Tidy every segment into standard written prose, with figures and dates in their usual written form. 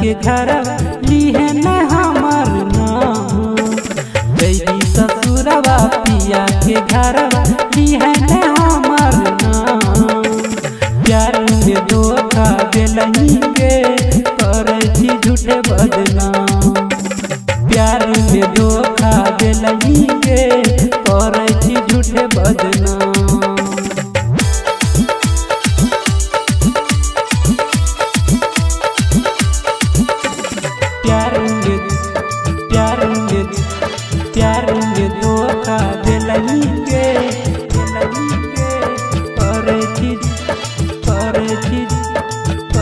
के घर लीहे न हमार नाम। जैदी ससुरवा पिया के घर लीहे न हमार नाम। प्यार में धोखा दिलही के करे छी झूठे बदनाम। प्यार में धोखा दिलही के करे छी झूठे बदनाम। प्यार में धोखा दिलही के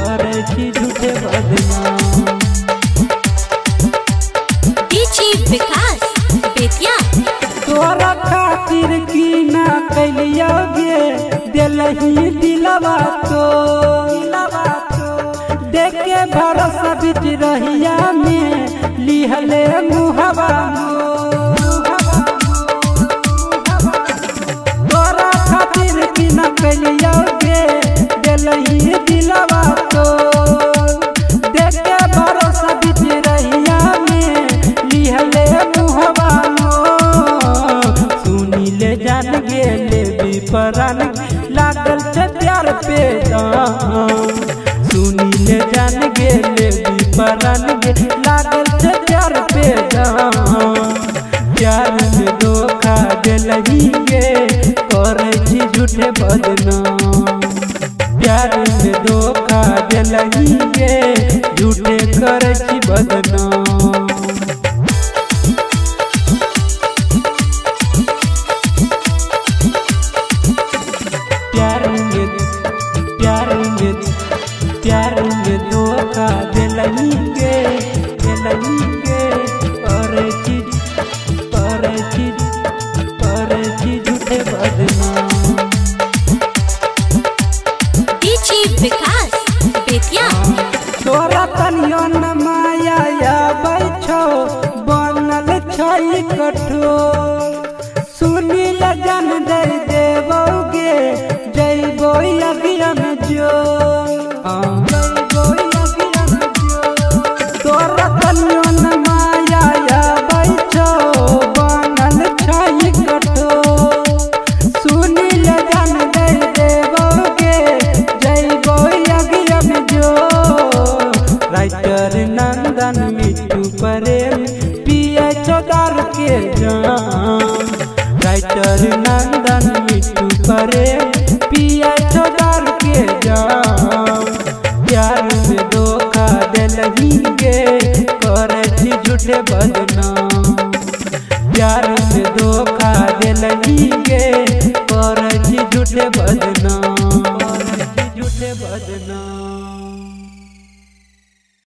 करे छी झूठे बदनाम। विकास बेतिया तोरा खातिर की ना कैलिया गे दिलही दिलवा तो देख के भरोसा बिच रहिया में लिहले मुहवा। तोरा खातिर की ना कैलिया गे दिलही दिलवा तो देख के भरोसा बिच रहिया में लिहले मुहवा। सुनी ले जान गेले विपरान लागल छे प्यार पे दाम। सुनी ले जान गेले विपरान लागल छे प्यार पे दाम। प्यार में धोखा दिलही के करे छी झूठे बदनाम। प्यार में धोखा दिलही के झूठे करे छी बदनाम। प्यार में धोखा दिलही के करे छी झूठे बदनाम। विकास बेतिया तोरा तनियो न माया आबै छौ बनल छै कठोर। सुनी ल जान दे देबोगे जइबो अगिया में जो। तोरा तनियो न माया आबै छौ बनल छै कठोर। सुनी ल जान दे देबोगे जइबो अगिया में जो। राइटर नंदन मिट्टू प्रेम पिए दारू के जाम। राइटर नंदन मिट्टू प्रेम पिए दारू के जाम। प्यार में धोखा दिलही के करे छी झूठे बदनाम। प्यार में धोखा दिलही के करे छी झूठे बदनाम।